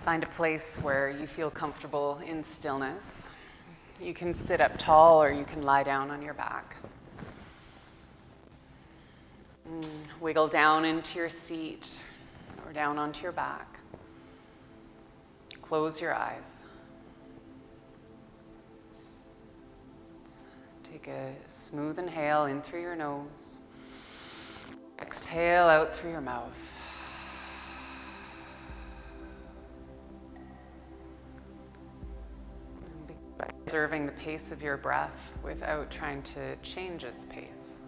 Find a place where you feel comfortable in stillness. You can sit up tall or you can lie down on your back. Wiggle down into your seat or down onto your back. Close your eyes. Let's take a smooth inhale in through your nose. Exhale out through your mouth. Observing the pace of your breath without trying to change its pace.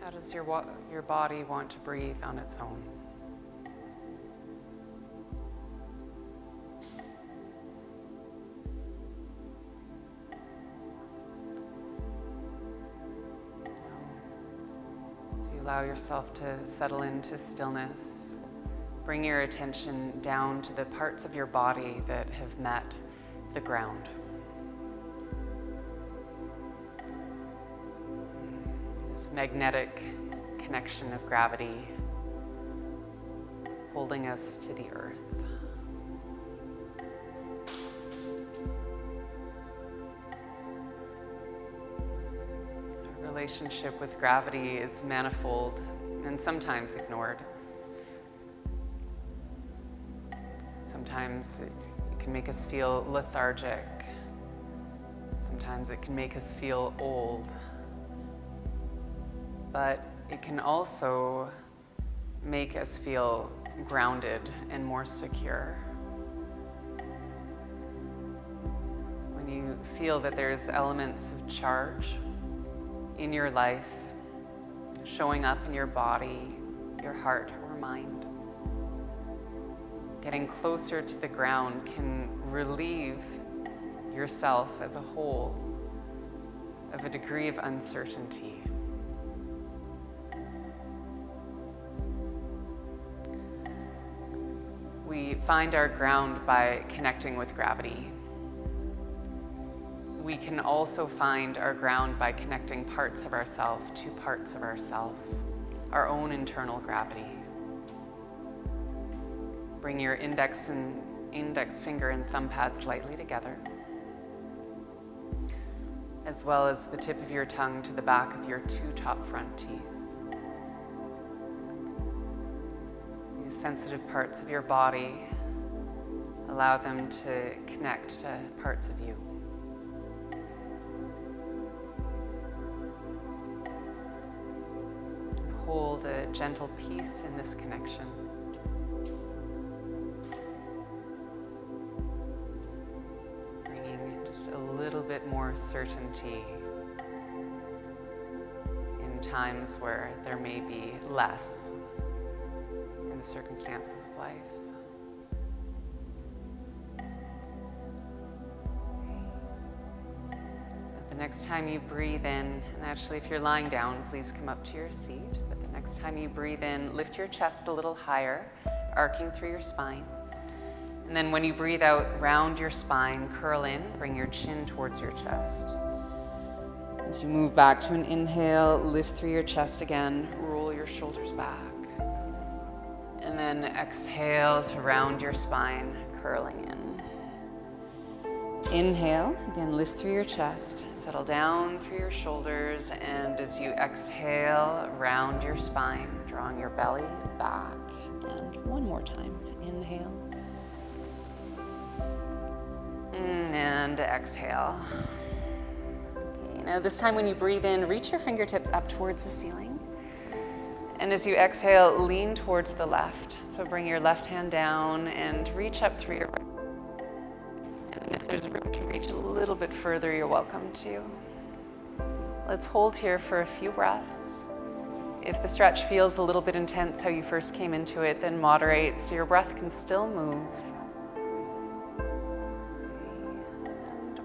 How does your body want to breathe on its own? As you allow yourself to settle into stillness, bring your attention down to the parts of your body that have met the ground. This magnetic connection of gravity holding us to the earth. Our relationship with gravity is manifold and sometimes ignored. Sometimes it can make us feel lethargic. Sometimes it can make us feel old. But it can also make us feel grounded and more secure. When you feel that there's elements of charge in your life showing up in your body, your heart, or mind, getting closer to the ground can relieve yourself as a whole of a degree of uncertainty. We find our ground by connecting with gravity. We can also find our ground by connecting parts of ourselves to parts of ourselves, our own internal gravity. Bring your index finger and thumb pads lightly together, as well as the tip of your tongue to the back of your two top front teeth. These sensitive parts of your body, allow them to connect to parts of you. And hold a gentle peace in this connection. A little bit more certainty in times where there may be less in the circumstances of life. But the next time you breathe in, and actually if you're lying down, please come up to your seat. But the next time you breathe in, lift your chest a little higher, arcing through your spine. And then when you breathe out, round your spine, curl in, bring your chin towards your chest. As you move back to an inhale, lift through your chest again, roll your shoulders back. And then exhale to round your spine, curling in. Inhale, again lift through your chest, settle down through your shoulders, and as you exhale, round your spine, drawing your belly back. And one more time, inhale. And exhale. Okay, now this time when you breathe in, reach your fingertips up towards the ceiling. And as you exhale, lean towards the left. So bring your left hand down and reach up through your right. And if there's room to reach a little bit further, you're welcome to. Let's hold here for a few breaths. If the stretch feels a little bit intense how you first came into it, then moderate so your breath can still move.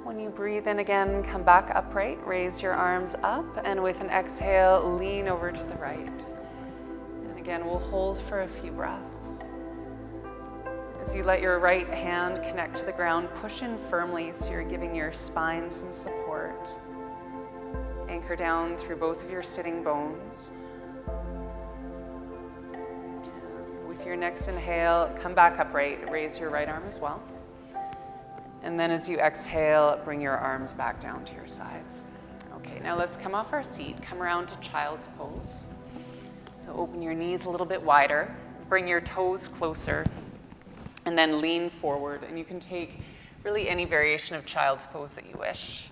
When you breathe in again, come back upright, raise your arms up, and with an exhale, lean over to the right. And again, we'll hold for a few breaths. As you let your right hand connect to the ground, push in firmly so you're giving your spine some support. Anchor down through both of your sitting bones. your next inhale, come back upright, raise your right arm as well. And then as you exhale, bring your arms back down to your sides. Okay, now let's come off our seat, come around to child's pose. So open your knees a little bit wider, bring your toes closer, and then lean forward. And you can take really any variation of child's pose that you wish.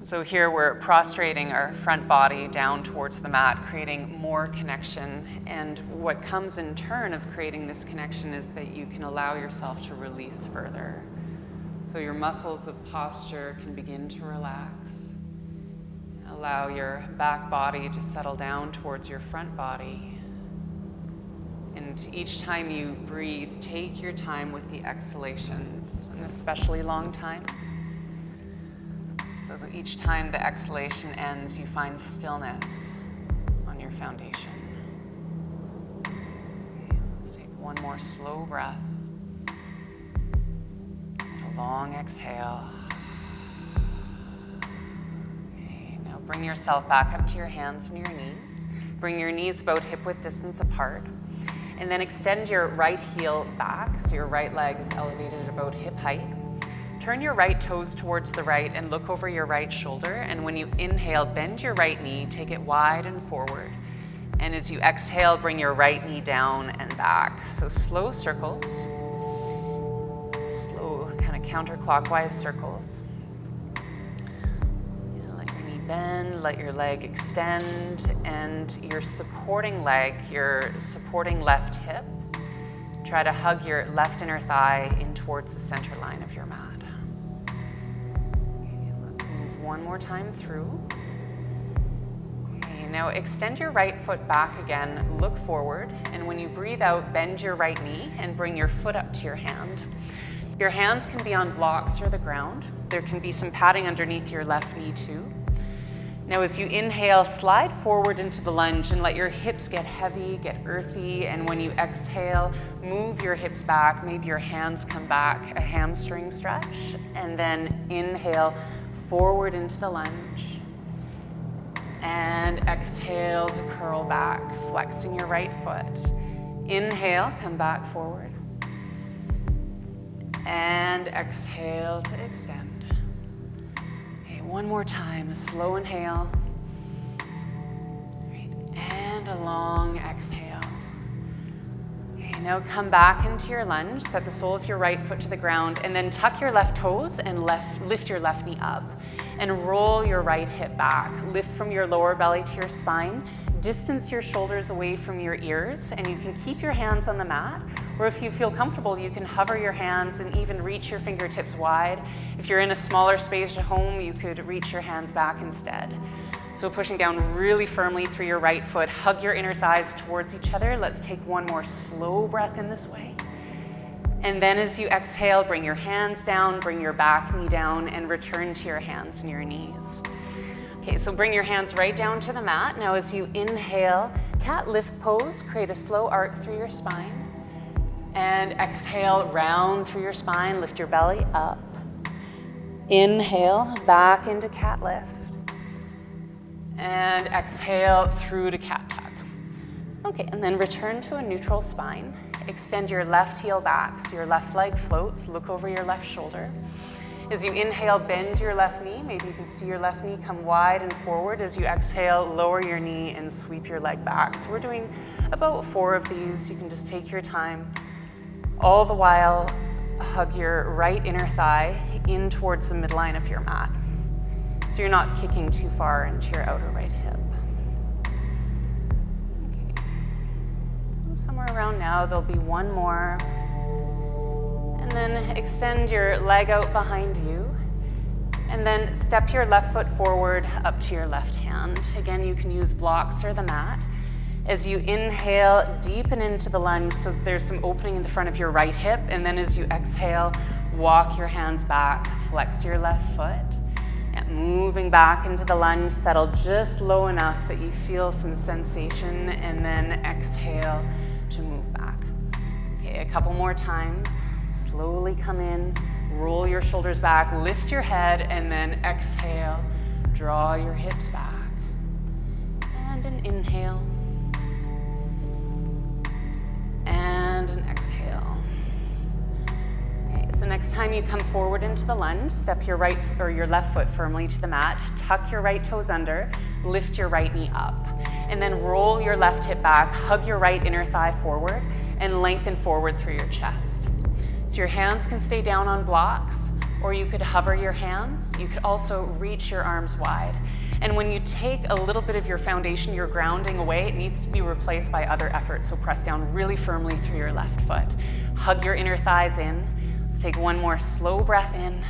So here we're prostrating our front body down towards the mat, creating more connection. And what comes in turn of creating this connection is that you can allow yourself to release further. So your muscles of posture can begin to relax. Allow your back body to settle down towards your front body. And each time you breathe, take your time with the exhalations, an especially long time. So that each time the exhalation ends, you find stillness on your foundation. Okay, let's take one more slow breath. And a long exhale. Okay, now bring yourself back up to your hands and your knees. Bring your knees about hip-width distance apart. And then extend your right heel back, so your right leg is elevated at about hip height. Turn your right toes towards the right and look over your right shoulder. And when you inhale, bend your right knee, take it wide and forward. And as you exhale, bring your right knee down and back. So slow circles, slow kind of counterclockwise circles. Let your knee bend, let your leg extend, and your supporting leg, your supporting left hip, try to hug your left inner thigh in towards the center line of your mat. One more time through. Okay, now extend your right foot back again, look forward, and when you breathe out, bend your right knee and bring your foot up to your hand. Your hands can be on blocks or the ground. There can be some padding underneath your left knee too. Now as you inhale, slide forward into the lunge and let your hips get heavy, get earthy, and when you exhale, move your hips back, maybe your hands come back, a hamstring stretch, and then inhale, forward into the lunge, and exhale to curl back, flexing your right foot. Inhale, come back forward, and exhale to extend. Okay, one more time, a slow inhale, and a long exhale. Now come back into your lunge, set the sole of your right foot to the ground, and then tuck your left toes and lift your left knee up. And roll your right hip back. Lift from your lower belly to your spine. Distance your shoulders away from your ears, and you can keep your hands on the mat, or if you feel comfortable, you can hover your hands and even reach your fingertips wide. If you're in a smaller space at home, you could reach your hands back instead. So pushing down really firmly through your right foot, hug your inner thighs towards each other. Let's take one more slow breath in this way. And then as you exhale, bring your hands down, bring your back knee down, and return to your hands and your knees. Okay, so bring your hands right down to the mat. Now as you inhale, cat lift pose, create a slow arc through your spine. And exhale, round through your spine, lift your belly up. Inhale, back into cat lift. And exhale through to cat tuck. Okay, and then return to a neutral spine. Extend your left heel back so your left leg floats. Look over your left shoulder. As you inhale, bend your left knee. Maybe you can see your left knee come wide and forward. As you exhale, lower your knee and sweep your leg back. So we're doing about 4 of these. You can just take your time. All the while, hug your right inner thigh in towards the midline of your mat. So you're not kicking too far into your outer right hip. Okay. So somewhere around now, there'll be one more. And then extend your leg out behind you. And then step your left foot forward up to your left hand. Again, you can use blocks or the mat. As you inhale, deepen into the lunge, so there's some opening in the front of your right hip. And then as you exhale, walk your hands back, flex your left foot. And moving back into the lunge, settle just low enough that you feel some sensation, and then exhale to move back. Okay, a couple more times. Slowly come in, roll your shoulders back, lift your head, and then exhale, draw your hips back. And an inhale. time you come forward into the lunge, step your right or your left foot firmly to the mat, tuck your right toes under, lift your right knee up, and then roll your left hip back, hug your right inner thigh forward, and lengthen forward through your chest. So your hands can stay down on blocks, or you could hover your hands. You could also reach your arms wide. And when you take a little bit of your foundation, your grounding away, it needs to be replaced by other efforts. So press down really firmly through your left foot. Hug your inner thighs in. Let's take one more slow breath in.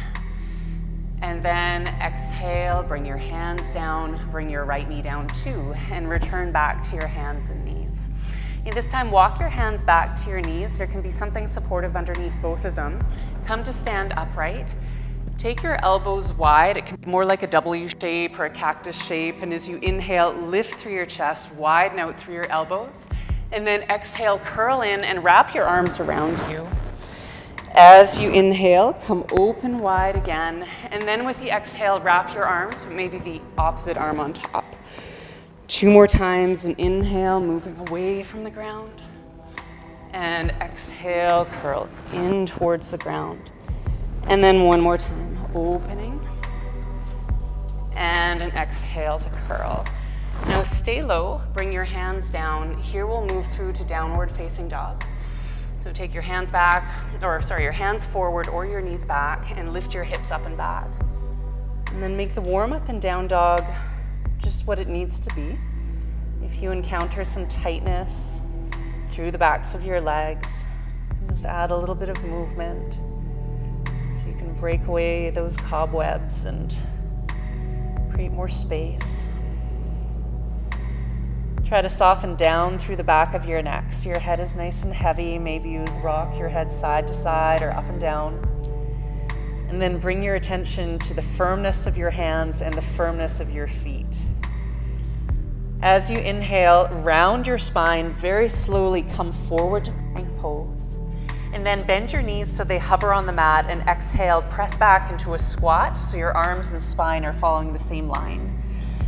And then exhale, bring your hands down, bring your right knee down too, and return back to your hands and knees. And this time, walk your hands back to your knees. There can be something supportive underneath both of them. Come to stand upright. Take your elbows wide. It can be more like a W shape or a cactus shape. And as you inhale, lift through your chest, widen out through your elbows. And then exhale, curl in and wrap your arms around you. As you inhale, come open wide again. And then with the exhale, wrap your arms, maybe the opposite arm on top. 2 more times, and inhale, moving away from the ground. And exhale, curl in towards the ground. And then 1 more time, opening. And an exhale to curl. Now stay low, bring your hands down. Here we'll move through to downward facing dog. So take your hands back, your hands forward or your knees back, and lift your hips up and back. And then make the warm up and down dog just what it needs to be. If you encounter some tightness through the backs of your legs, just add a little bit of movement so you can break away those cobwebs and create more space. Try to soften down through the back of your neck so your head is nice and heavy. Maybe you rock your head side to side or up and down. And then bring your attention to the firmness of your hands and the firmness of your feet. As you inhale, round your spine, very slowly come forward to plank pose. And then bend your knees so they hover on the mat, and exhale, press back into a squat so your arms and spine are following the same line.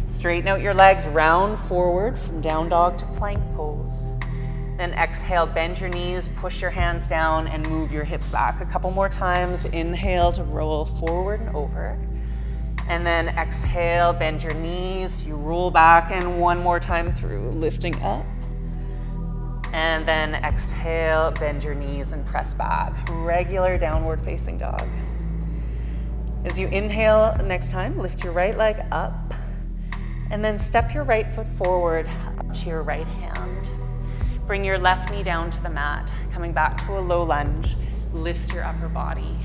Straighten out your legs, round forward from down dog to plank pose. Then exhale, bend your knees, push your hands down, and move your hips back. A couple more times. Inhale to roll forward and over. And then exhale, bend your knees, you roll back, and 1 more time through, lifting up. And then exhale, bend your knees and press back. Regular downward facing dog. As you inhale next time, lift your right leg up, and then step your right foot forward up to your right hand. Bring your left knee down to the mat, coming back to a low lunge. Lift your upper body.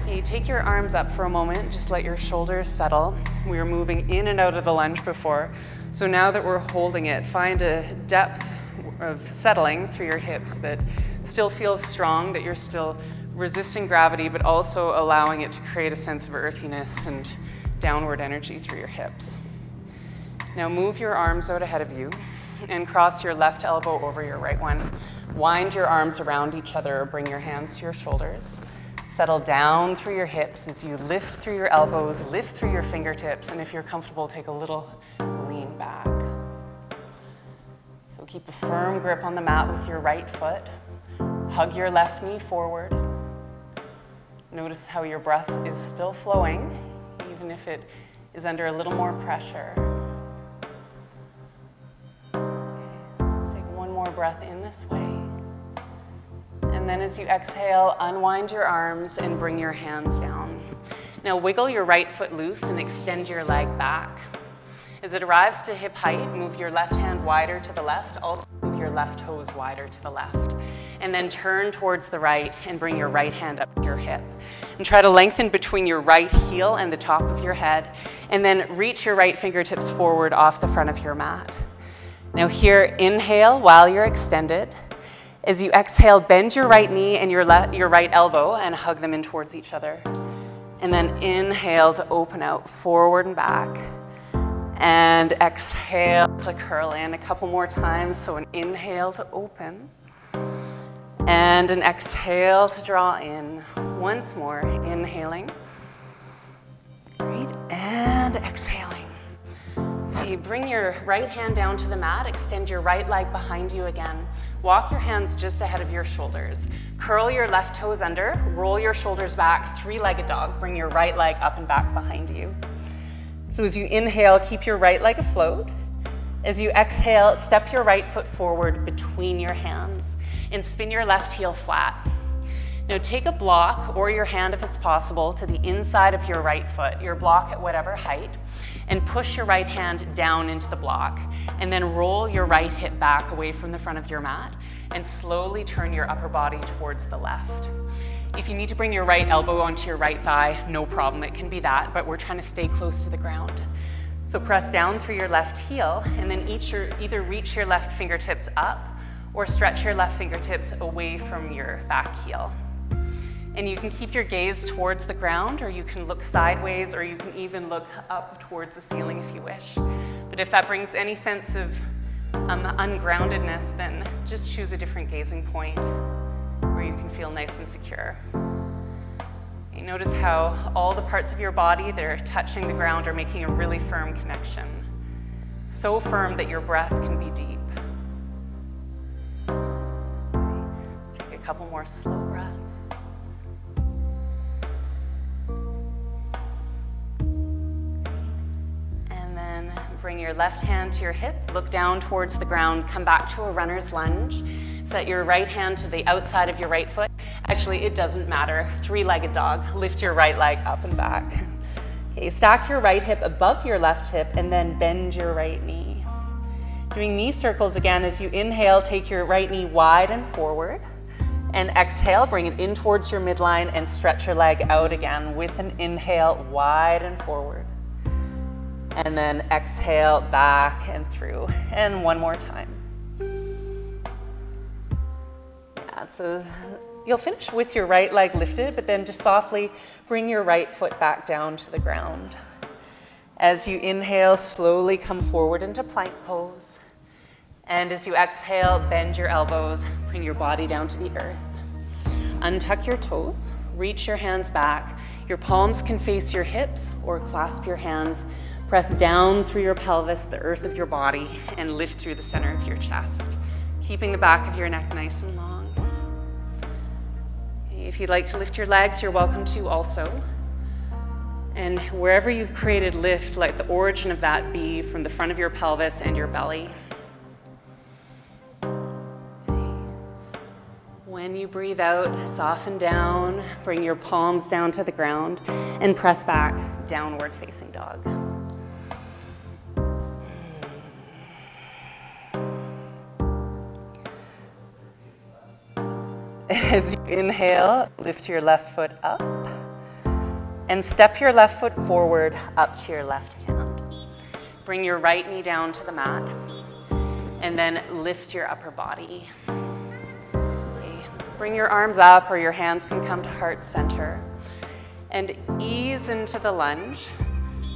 You take your arms up for a moment, just let your shoulders settle. We were moving in and out of the lunge before, so now that we're holding it, find a depth of settling through your hips that still feels strong, that you're still resisting gravity, but also allowing it to create a sense of earthiness and downward energy through your hips. Now move your arms out ahead of you and cross your left elbow over your right one. Wind your arms around each other, or bring your hands to your shoulders. Settle down through your hips as you lift through your elbows, lift through your fingertips, and if you're comfortable, take a little lean back. So keep a firm grip on the mat with your right foot. Hug your left knee forward. Notice how your breath is still flowing, even if it is under a little more pressure. Let's take 1 more breath in this way. And then as you exhale, unwind your arms and bring your hands down. Now wiggle your right foot loose and extend your leg back. As it arrives to hip height, move your left hand wider to the left, also move your left toes wider to the left. And then turn towards the right and bring your right hand up to your hip. And try to lengthen between your right heel and the top of your head, and then reach your right fingertips forward off the front of your mat. Now here, inhale while you're extended. As you exhale, bend your right knee and your right elbow and hug them in towards each other. And then inhale to open out, forward and back. And exhale to curl in a couple more times. So an inhale to open. And an exhale to draw in. Once more, inhaling. Great, and exhaling. you bring your right hand down to the mat, extend your right leg behind you again. Walk your hands just ahead of your shoulders. Curl your left toes under, roll your shoulders back, three-legged dog. Bring your right leg up and back behind you. So as you inhale, keep your right leg afloat. As you exhale, step your right foot forward between your hands and spin your left heel flat. Now take a block or your hand, if it's possible, to the inside of your right foot, your block at whatever height, and push your right hand down into the block. And then roll your right hip back away from the front of your mat and slowly turn your upper body towards the left. If you need to bring your right elbow onto your right thigh, no problem, it can be that, but we're trying to stay close to the ground. So press down through your left heel and then either reach your left fingertips up or stretch your left fingertips away from your back heel. And you can keep your gaze towards the ground, or you can look sideways, or you can even look up towards the ceiling if you wish. But if that brings any sense of ungroundedness, then just choose a different gazing point where you can feel nice and secure. You notice how all the parts of your body that are touching the ground are making a really firm connection. So firm that your breath can be deep. Take a couple more slow breaths. Bring your left hand to your hip, look down towards the ground, come back to a runner's lunge. Set your right hand to the outside of your right foot. Actually, it doesn't matter. Three-legged dog. Lift your right leg up and back. Okay, stack your right hip above your left hip and then bend your right knee. Doing knee circles again. As you inhale, take your right knee wide and forward. And exhale, bring it in towards your midline and stretch your leg out again with an inhale, wide and forward. And then exhale, back and through. And one more time. Yeah, so you'll finish with your right leg lifted, but then just softly bring your right foot back down to the ground. As you inhale, slowly come forward into plank pose. And as you exhale, bend your elbows, bring your body down to the earth. Untuck your toes, reach your hands back. Your palms can face your hips or clasp your hands. Press down through your pelvis, the earth of your body, and lift through the center of your chest, keeping the back of your neck nice and long. If you'd like to lift your legs, you're welcome to also. And wherever you've created lift, let the origin of that be from the front of your pelvis and your belly. When you breathe out, soften down, bring your palms down to the ground, and press back, downward facing dog. As you inhale, lift your left foot up and step your left foot forward up to your left hand. Bring your right knee down to the mat and then lift your upper body. Okay. Bring your arms up, or your hands can come to heart center, and ease into the lunge.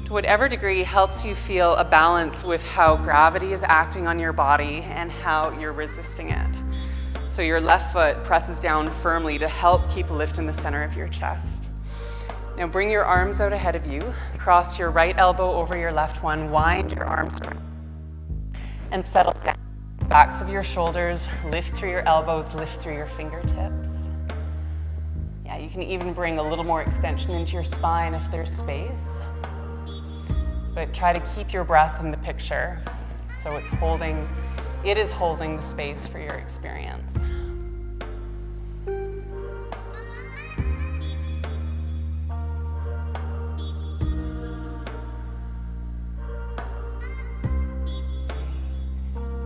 To whatever degree helps you feel a balance with how gravity is acting on your body and how you're resisting it. So your left foot presses down firmly to help keep a lift in the center of your chest. Now bring your arms out ahead of you, cross your right elbow over your left one, wind your arms around, and settle down. Backs of your shoulders, lift through your elbows, lift through your fingertips. Yeah, you can even bring a little more extension into your spine if there's space. But try to keep your breath in the picture so it is holding the space for your experience.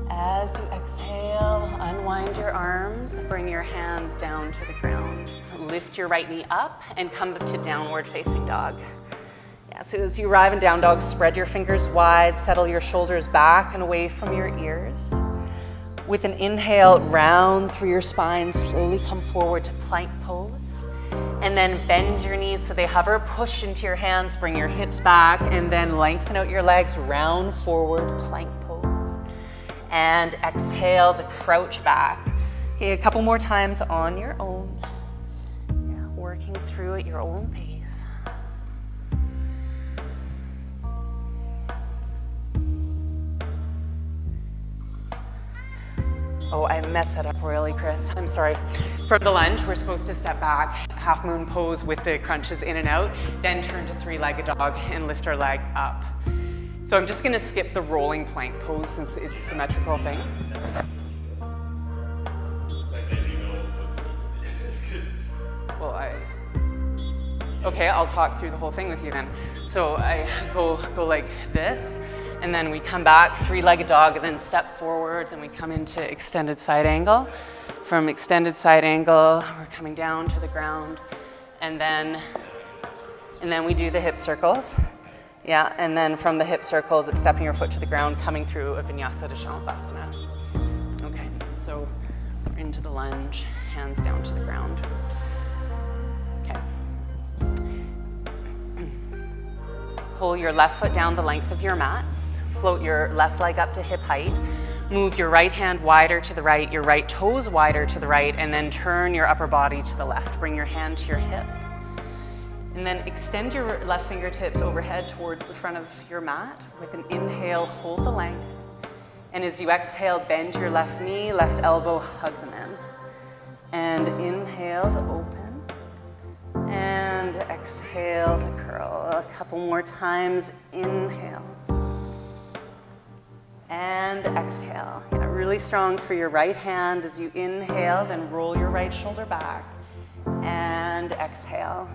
As you exhale, unwind your arms, bring your hands down to the ground. Lift your right knee up and come to downward facing dog. Yeah, so as you arrive in down dog, spread your fingers wide, settle your shoulders back and away from your ears. With an inhale, round through your spine, slowly come forward to plank pose. And then bend your knees so they hover, push into your hands, bring your hips back, and then lengthen out your legs, round forward, plank pose. And exhale to crouch back. Okay, a couple more times on your own. Yeah, working through at your own pace. Oh, I messed that up royally, Chris. I'm sorry. From the lunge, we're supposed to step back, half moon pose with the crunches in and out, then turn to three-legged dog and lift our leg up. So I'm just gonna skip the rolling plank pose since it's a symmetrical thing. Well, okay, I'll talk through the whole thing with you then. So I go like this, and then we come back, three-legged dog, and then step forward, then we come into extended side angle. From extended side angle, we're coming down to the ground, and then we do the hip circles. Yeah, and then from the hip circles, it's stepping your foot to the ground, coming through a vinyasa to Savasana. Okay, so we're into the lunge, hands down to the ground. Okay. Pull your left foot down the length of your mat. Float your left leg up to hip height. Move your right hand wider to the right, your right toes wider to the right, and then turn your upper body to the left. Bring your hand to your hip. And then extend your left fingertips overhead towards the front of your mat. With an inhale, hold the length. And as you exhale, bend your left knee, left elbow, hug them in. And inhale to open. And exhale to curl. A couple more times. Inhale. And exhale. Yeah, really strong for your right hand as you inhale, then roll your right shoulder back. And exhale.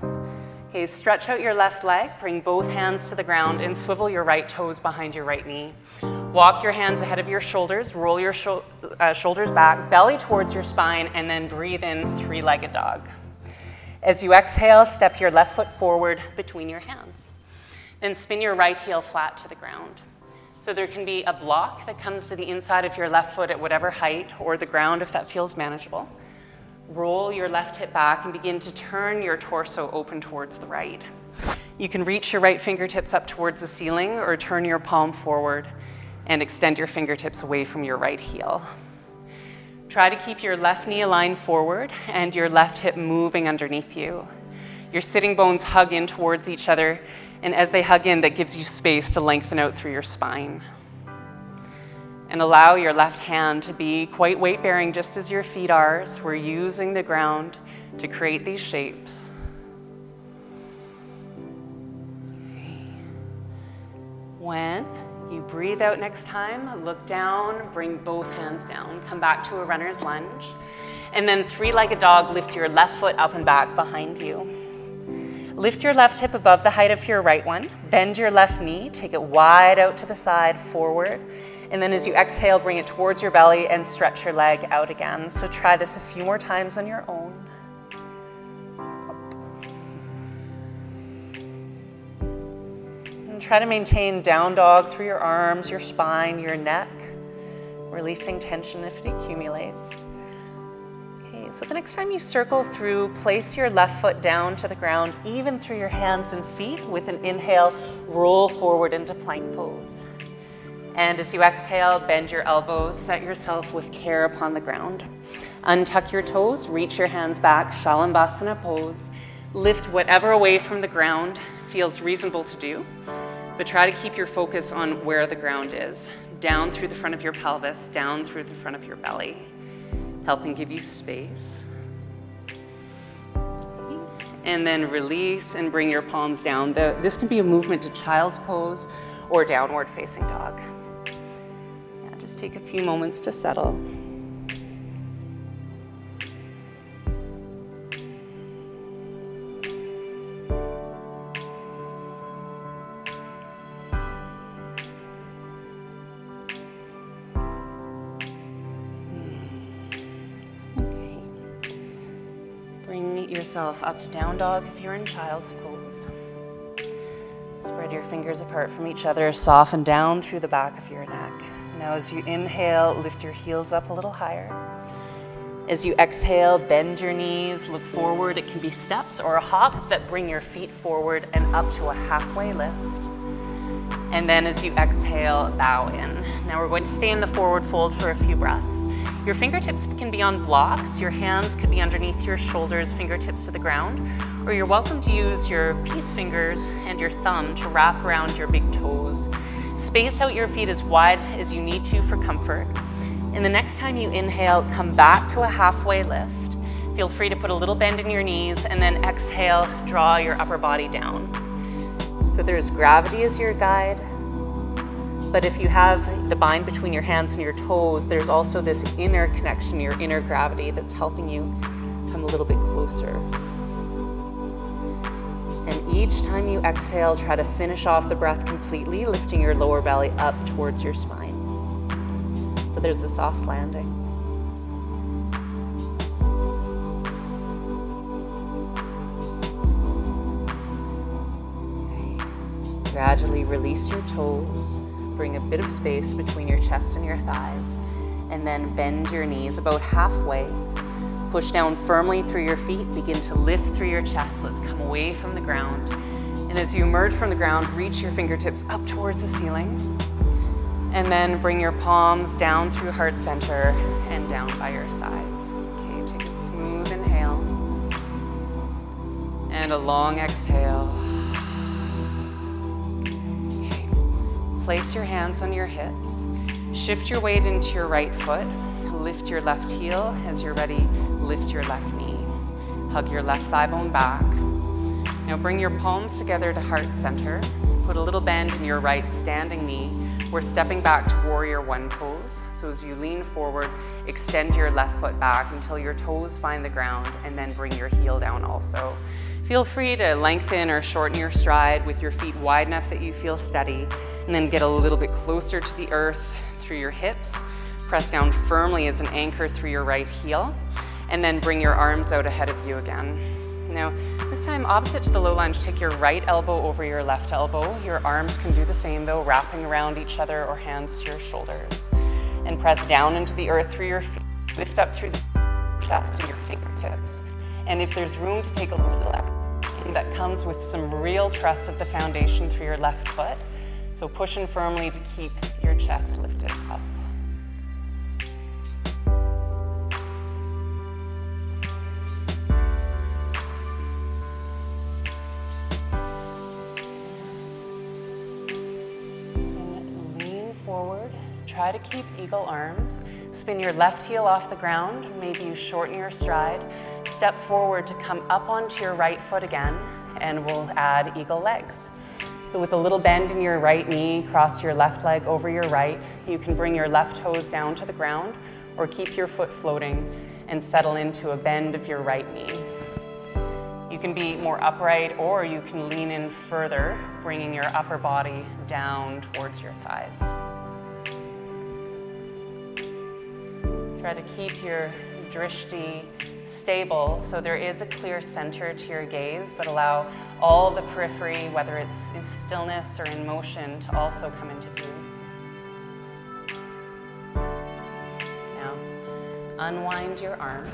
Okay, stretch out your left leg, bring both hands to the ground, and swivel your right toes behind your right knee. Walk your hands ahead of your shoulders, roll your shoulders back, belly towards your spine, and then breathe in three-legged dog. As you exhale, step your left foot forward between your hands. Then spin your right heel flat to the ground. So there can be a block that comes to the inside of your left foot at whatever height, or the ground if that feels manageable. Roll your left hip back and begin to turn your torso open towards the right. You can reach your right fingertips up towards the ceiling or turn your palm forward and extend your fingertips away from your right heel. Try to keep your left knee aligned forward and your left hip moving underneath you. Your sitting bones hug in towards each other, and as they hug in, that gives you space to lengthen out through your spine. And allow your left hand to be quite weight-bearing just as your feet are. So we're using the ground to create these shapes. Okay. When you breathe out next time, look down, bring both hands down. Come back to a runner's lunge. And then three-legged dog, lift your left foot up and back behind you. Lift your left hip above the height of your right one. Bend your left knee, take it wide out to the side, forward. And then as you exhale, bring it towards your belly and stretch your leg out again. So try this a few more times on your own. And try to maintain down dog through your arms, your spine, your neck, releasing tension if it accumulates. Okay, so the next time you circle through, place your left foot down to the ground, even through your hands and feet. With an inhale, roll forward into plank pose. And as you exhale, bend your elbows, set yourself with care upon the ground. Untuck your toes, reach your hands back, Shalambhasana pose. Lift whatever away from the ground feels reasonable to do, but try to keep your focus on where the ground is. Down through the front of your pelvis, down through the front of your belly, helping give you space. And then release and bring your palms down. This can be a movement to child's pose or downward facing dog. Just take a few moments to settle. Okay. Bring yourself up to down dog if you're in child's pose. Spread your fingers apart from each other, soften down through the back of your neck. Now as you inhale, lift your heels up a little higher. As you exhale, bend your knees, look forward. It can be steps or a hop that bring your feet forward and up to a halfway lift. And then as you exhale, bow in. Now we're going to stay in the forward fold for a few breaths. Your fingertips can be on blocks. Your hands could be underneath your shoulders, fingertips to the ground. Or you're welcome to use your peace fingers and your thumb to wrap around your big toes. Space out your feet as wide as you need to for comfort. And the next time you inhale, come back to a halfway lift. Feel free to put a little bend in your knees, and then exhale, draw your upper body down. So there's gravity as your guide, but if you have the bind between your hands and your toes, there's also this inner connection, your inner gravity that's helping you come a little bit closer. And each time you exhale, try to finish off the breath completely, lifting your lower belly up towards your spine. So there's a soft landing. Gradually release your toes, bring a bit of space between your chest and your thighs, and then bend your knees about halfway. Push down firmly through your feet, begin to lift through your chest. Let's come away from the ground. And as you emerge from the ground, reach your fingertips up towards the ceiling. And then bring your palms down through heart center and down by your sides. Okay, take a smooth inhale and a long exhale. Okay, place your hands on your hips. Shift your weight into your right foot. Lift your left heel. As you're ready, lift your left knee. Hug your left thigh bone back. Now bring your palms together to heart center. Put a little bend in your right standing knee. We're stepping back to warrior one pose. So as you lean forward, extend your left foot back until your toes find the ground, and then bring your heel down also. Feel free to lengthen or shorten your stride with your feet wide enough that you feel steady, and then get a little bit closer to the earth through your hips. Press down firmly as an anchor through your right heel, and then bring your arms out ahead of you again. Now, this time opposite to the low lunge, take your right elbow over your left elbow. Your arms can do the same though, wrapping around each other or hands to your shoulders. And press down into the earth through your feet. Lift up through the chest and your fingertips. And if there's room to take a little exhale, that comes with some real trust of the foundation through your left foot. So push in firmly to keep your chest lifted up. Try to keep eagle arms. Spin your left heel off the ground. Maybe you shorten your stride. Step forward to come up onto your right foot again, and we'll add eagle legs. So with a little bend in your right knee, cross your left leg over your right. You can bring your left toes down to the ground, or keep your foot floating and settle into a bend of your right knee. You can be more upright, or you can lean in further, bringing your upper body down towards your thighs. Try to keep your drishti stable, so there is a clear center to your gaze, but allow all the periphery, whether it's in stillness or in motion, to also come into view. Now, unwind your arms.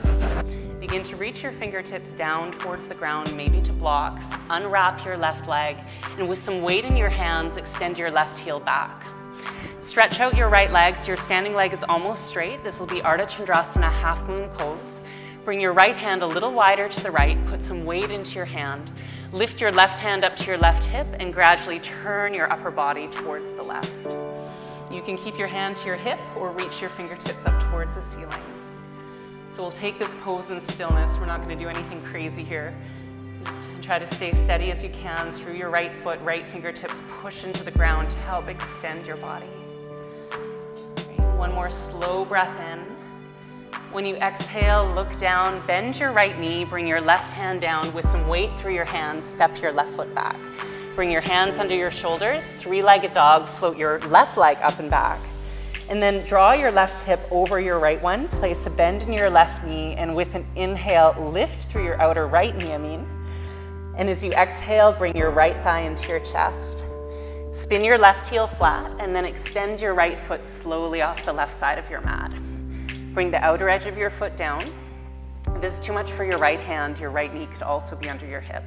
Begin to reach your fingertips down towards the ground, maybe to blocks. Unwrap your left leg, and with some weight in your hands, extend your left heel back. Stretch out your right leg so your standing leg is almost straight. This will be Ardha Chandrasana, half moon pose. Bring your right hand a little wider to the right, put some weight into your hand. Lift your left hand up to your left hip and gradually turn your upper body towards the left. You can keep your hand to your hip or reach your fingertips up towards the ceiling. So we'll take this pose in stillness. We're not going to do anything crazy here. Just try to stay steady as you can through your right foot, right fingertips push into the ground to help extend your body. One more slow breath in. When you exhale, look down, bend your right knee, bring your left hand down with some weight through your hands, step your left foot back. Bring your hands under your shoulders, three-legged dog, float your left leg up and back. And then draw your left hip over your right one, place a bend in your left knee, and with an inhale, lift through your outer right knee, And as you exhale, bring your right thigh into your chest. Spin your left heel flat and then extend your right foot slowly off the left side of your mat. Bring the outer edge of your foot down. If this is too much for your right hand, your right knee could also be under your hip.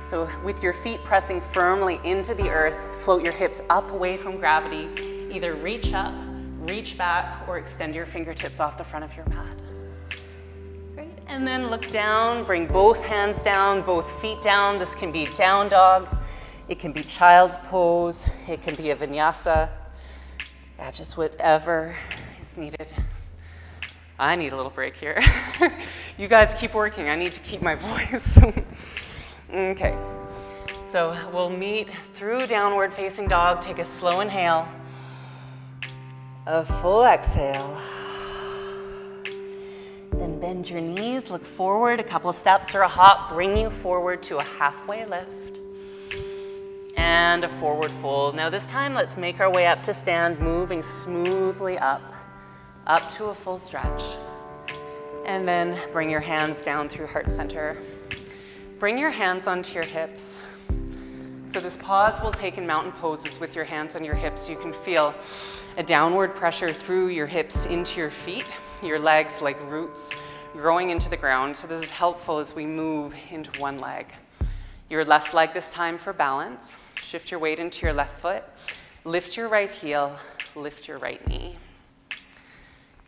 So with your feet pressing firmly into the earth, float your hips up away from gravity. Either reach up, reach back, or extend your fingertips off the front of your mat. Great, and then look down, bring both hands down, both feet down. This can be down dog. It can be child's pose, it can be a vinyasa, just whatever is it's needed. I need a little break here. You guys keep working. I need to keep my voice. Okay, so we'll meet through downward facing dog. Take a slow inhale, a full exhale. Then bend your knees, look forward, a couple of steps or a hop, bring you forward to a halfway lift. And a forward fold. Now this time, let's make our way up to stand, moving smoothly up to a full stretch. And then bring your hands down through heart center. Bring your hands onto your hips. So this pause we'll take in mountain poses with your hands on your hips. You can feel a downward pressure through your hips into your feet, your legs like roots growing into the ground. So this is helpful as we move into one leg. Your left leg this time for balance. Shift your weight into your left foot. Lift your right heel, lift your right knee.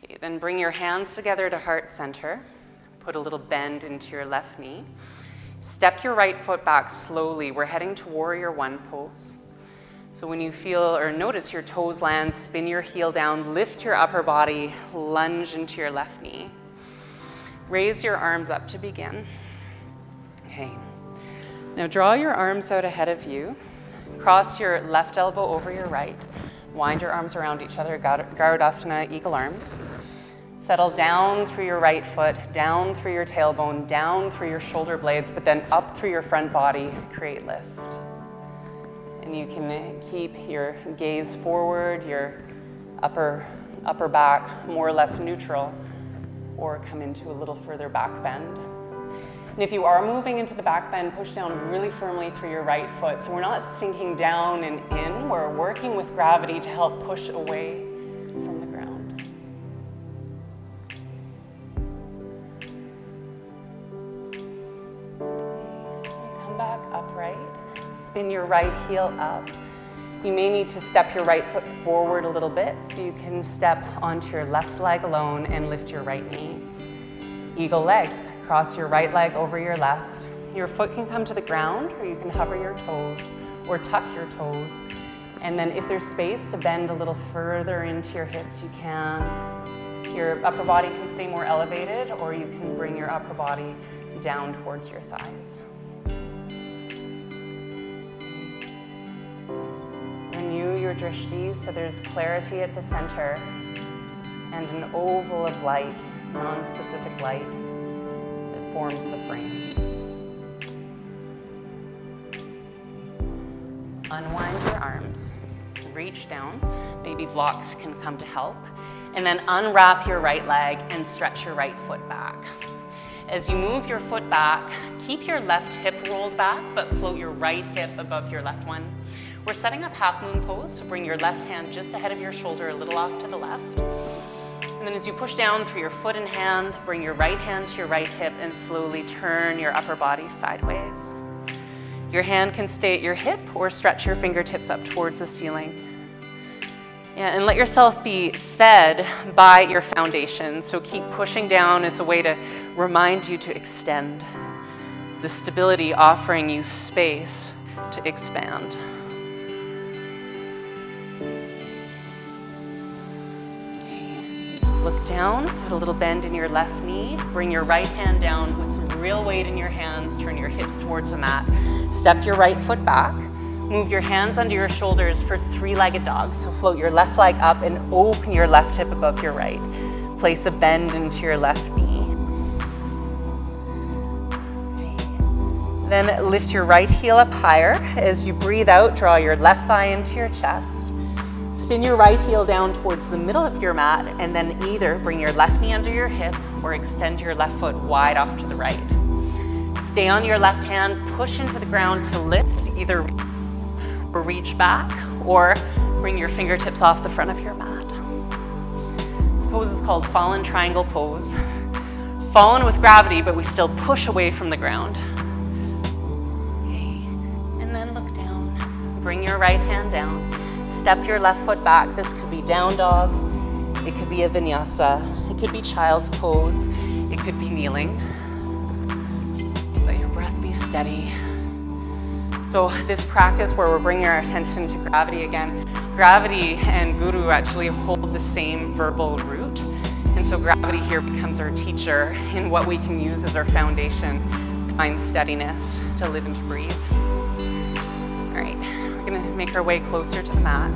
Okay, then bring your hands together to heart center. Put a little bend into your left knee. Step your right foot back slowly. We're heading to warrior one pose. So when you feel or notice your toes land, spin your heel down, lift your upper body, lunge into your left knee. Raise your arms up to begin. Okay. Now draw your arms out ahead of you. Cross your left elbow over your right. Wind your arms around each other, Garudasana, eagle arms. Settle down through your right foot, down through your tailbone, down through your shoulder blades, but then up through your front body, create lift. And you can keep your gaze forward, your upper back more or less neutral, or come into a little further back bend. And if you are moving into the back bend, push down really firmly through your right foot. So we're not sinking down and in, we're working with gravity to help push away from the ground. Come back upright, spin your right heel up. You may need to step your right foot forward a little bit, so you can step onto your left leg alone and lift your right knee. Eagle legs, cross your right leg over your left. Your foot can come to the ground, or you can hover your toes or tuck your toes. And then if there's space to bend a little further into your hips, you can. Your upper body can stay more elevated, or you can bring your upper body down towards your thighs. Renew your drishti, so there's clarity at the center and an oval of light, non-specific light that forms the frame. Unwind your arms, reach down, maybe blocks can come to help, and then unwrap your right leg and stretch your right foot back. As you move your foot back, keep your left hip rolled back, but float your right hip above your left one. We're setting up half moon pose, so bring your left hand just ahead of your shoulder, a little off to the left. And then as you push down for your foot and hand, bring your right hand to your right hip and slowly turn your upper body sideways. Your hand can stay at your hip or stretch your fingertips up towards the ceiling. Yeah, and let yourself be fed by your foundation. So keep pushing down as a way to remind you to extend. The stability offering you space to expand. Look down, put a little bend in your left knee, bring your right hand down with some real weight in your hands, turn your hips towards the mat. Step your right foot back, move your hands under your shoulders for three-legged dog. So float your left leg up and open your left hip above your right. Place a bend into your left knee. Then lift your right heel up higher. As you breathe out, draw your left thigh into your chest. Spin your right heel down towards the middle of your mat, and then either bring your left knee under your hip or extend your left foot wide off to the right. Stay on your left hand, push into the ground to lift, either or reach back, or bring your fingertips off the front of your mat. This pose is called fallen triangle pose. Fallen with gravity, but we still push away from the ground. Okay. And then look down. Bring your right hand down. Step your left foot back. This could be down dog, it could be a vinyasa, it could be child's pose, it could be kneeling. Let your breath be steady. So So this practice where we're bringing our attention to gravity again, gravity and guru actually hold the same verbal root. And so gravity here becomes our teacher in what we can use as our foundation to find steadiness, to live and to breathe. All right, we're gonna make our way closer to the mat.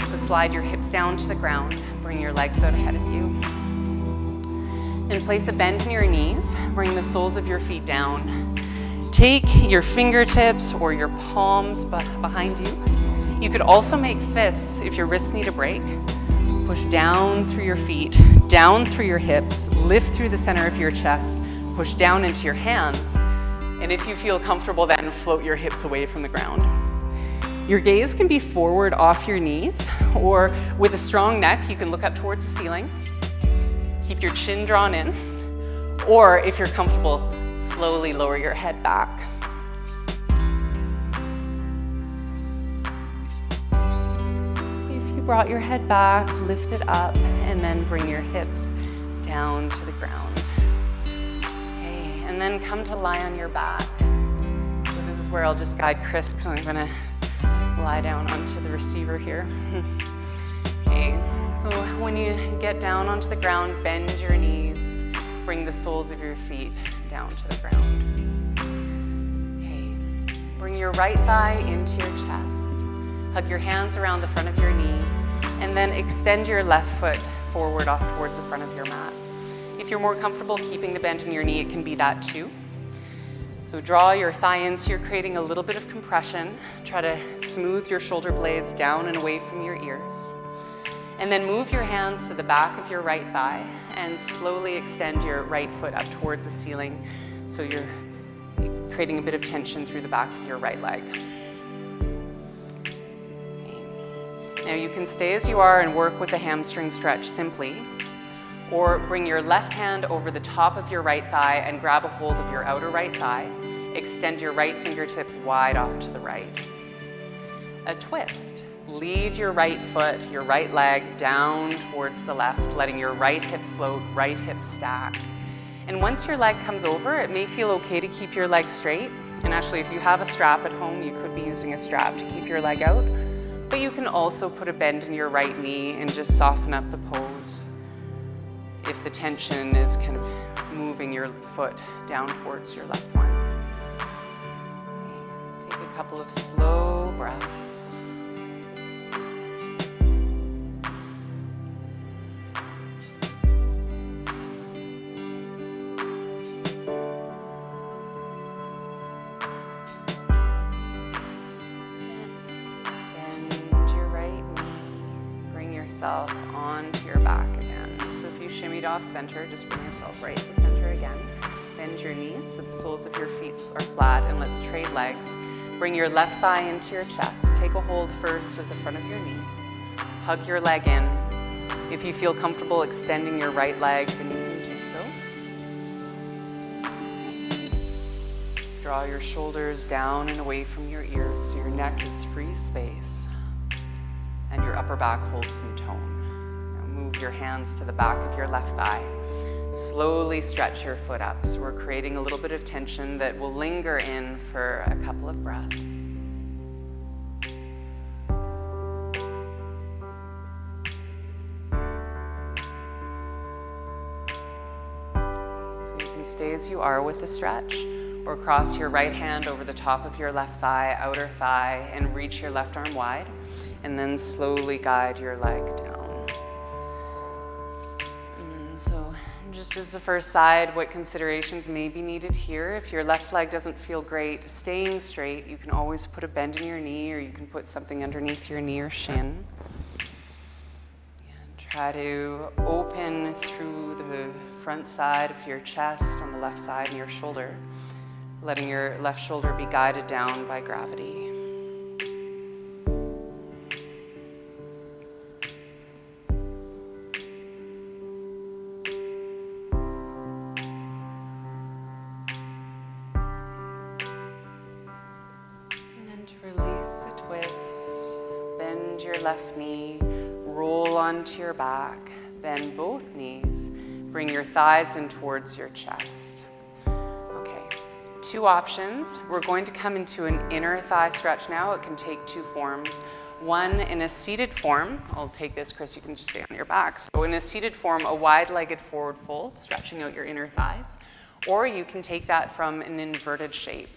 So slide your hips down to the ground, bring your legs out ahead of you. And place a bend in your knees, bring the soles of your feet down. Take your fingertips or your palms behind you. You could also make fists if your wrists need a break. Push down through your feet, down through your hips, lift through the center of your chest, push down into your hands. And if you feel comfortable, then float your hips away from the ground. Your gaze can be forward off your knees, or with a strong neck, you can look up towards the ceiling. Keep your chin drawn in, or if you're comfortable, slowly lower your head back. Brought your head back, lift it up, and then bring your hips down to the ground. Okay, and then come to lie on your back. So this is where I'll just guide Chris, because I'm gonna lie down onto the receiver here. Okay, so when you get down onto the ground, bend your knees, bring the soles of your feet down to the ground. Okay, bring your right thigh into your chest. Hug your hands around the front of your knee, and then extend your left foot forward off towards the front of your mat. If you're more comfortable keeping the bend in your knee, it can be that too. So draw your thigh in so you're creating a little bit of compression. Try to smooth your shoulder blades down and away from your ears. And then move your hands to the back of your right thigh and slowly extend your right foot up towards the ceiling so you're creating a bit of tension through the back of your right leg. Now you can stay as you are and work with the hamstring stretch simply, or bring your left hand over the top of your right thigh and grab a hold of your outer right thigh. Extend your right fingertips wide off to the right. A twist. Lead your right foot, your right leg down towards the left, letting your right hip float, right hip stack. And once your leg comes over, it may feel okay to keep your leg straight. And actually, if you have a strap at home, you could be using a strap to keep your leg out. But you can also put a bend in your right knee and just soften up the pose if the tension is kind of moving your foot down towards your left one. Take a couple of slow breaths. Onto your back again. So if you shimmied off center, just bring yourself right to center again. Bend your knees so the soles of your feet are flat, and let's trade legs. Bring your left thigh into your chest. Take a hold first of the front of your knee. Hug your leg in. If you feel comfortable extending your right leg, then you can do so. Draw your shoulders down and away from your ears so your neck is free space. And your upper back holds some tone. Now move your hands to the back of your left thigh. Slowly stretch your foot up. So we're creating a little bit of tension that will linger in for a couple of breaths. So you can stay as you are with the stretch, or cross your right hand over the top of your left thigh, outer thigh, and reach your left arm wide. And then slowly guide your leg down. So just as the first side, what considerations may be needed here? If your left leg doesn't feel great staying straight, you can always put a bend in your knee, or you can put something underneath your knee or shin. And try to open through the front side of your chest on the left side and your shoulder, letting your left shoulder be guided down by gravity. Left knee, roll onto your back, bend both knees, bring your thighs in towards your chest. Okay, two options. We're going to come into an inner thigh stretch now. It can take two forms. One in a seated form. I'll take this, Chris, you can just stay on your back. So in a seated form, a wide-legged forward fold, stretching out your inner thighs. Or you can take that from an inverted shape.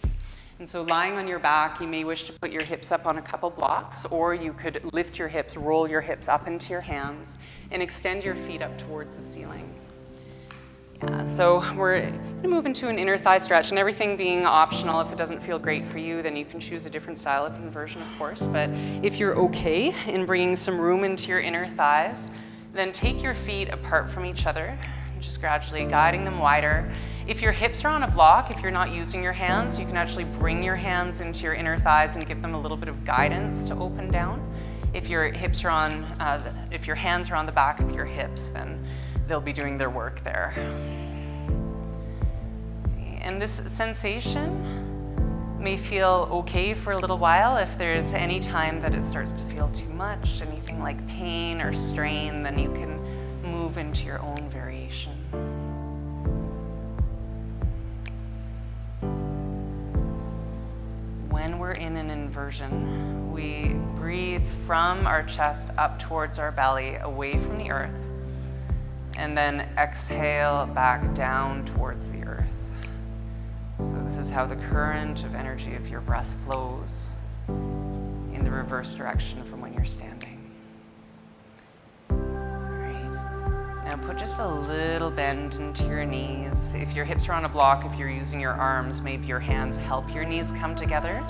And so lying on your back, you may wish to put your hips up on a couple blocks, or you could lift your hips, roll your hips up into your hands, and extend your feet up towards the ceiling. Yeah, so we're going to move into an inner thigh stretch, and everything being optional. If it doesn't feel great for you, then you can choose a different style of inversion, of course. But if you're okay in bringing some room into your inner thighs, then take your feet apart from each other, just gradually guiding them wider. If your hips are on a block, if you're not using your hands, you can actually bring your hands into your inner thighs and give them a little bit of guidance to open down. If your hips are on, if your hands are on the back of your hips, then they'll be doing their work there. And this sensation may feel okay for a little while. If there's any time that it starts to feel too much, anything like pain or strain, then you can move into your own variation. When we're in an inversion, we breathe from our chest up towards our belly, away from the earth, and then exhale back down towards the earth. So this is how the current of energy of your breath flows in the reverse direction from when you're standing. Now put just a little bend into your knees. If your hips are on a block, if you're using your arms, maybe your hands help your knees come together.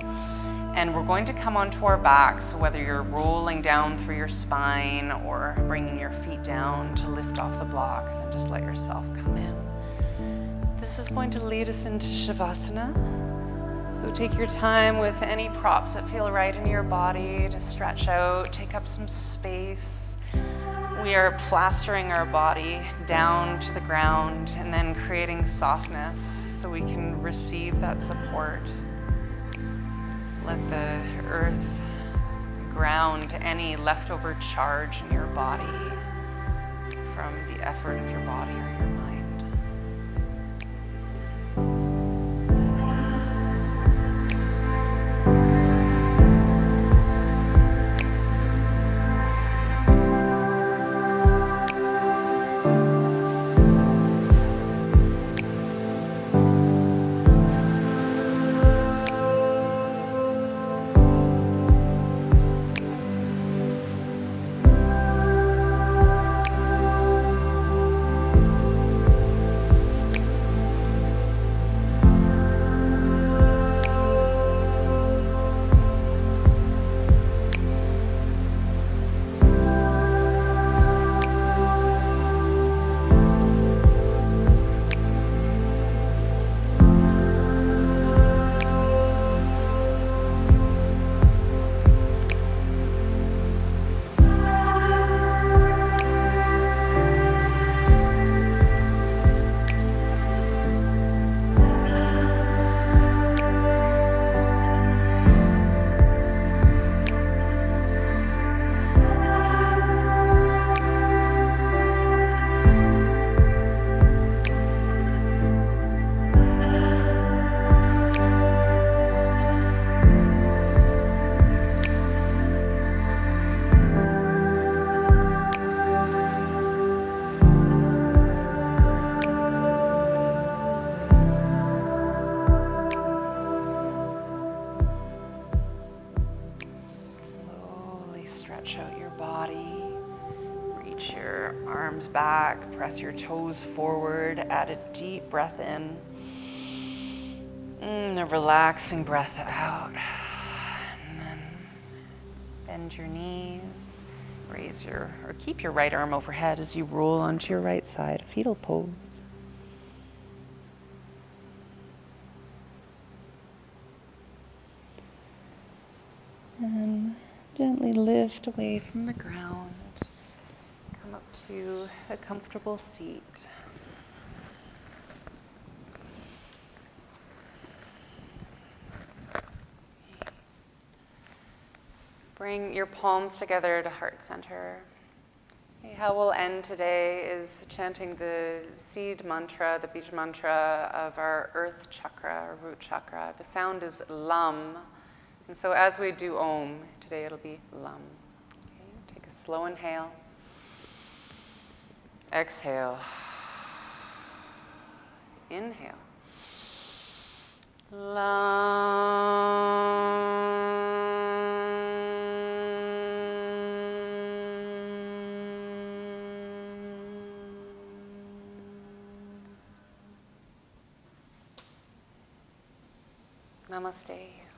And we're going to come onto our backs, so whether you're rolling down through your spine or bringing your feet down to lift off the block, then just let yourself come in. This is going to lead us into Savasana. So take your time with any props that feel right in your body to stretch out, take up some space. We are plastering our body down to the ground and then creating softness so we can receive that support. Let the earth ground any leftover charge in your body from the effort of your body or your mind. Back, press your toes forward, add a deep breath in, a relaxing breath out, and then bend your knees, raise your, or keep your right arm overhead as you roll onto your right side, fetal pose. And gently lift away from the ground. Come up to a comfortable seat. Bring your palms together to heart center. how we'll end today is chanting the seed mantra, the bij mantra of our earth chakra, or root chakra. The sound is lam. And so as we do om, today it'll be lam. Okay, take a slow inhale. Exhale. Inhale. Namaste.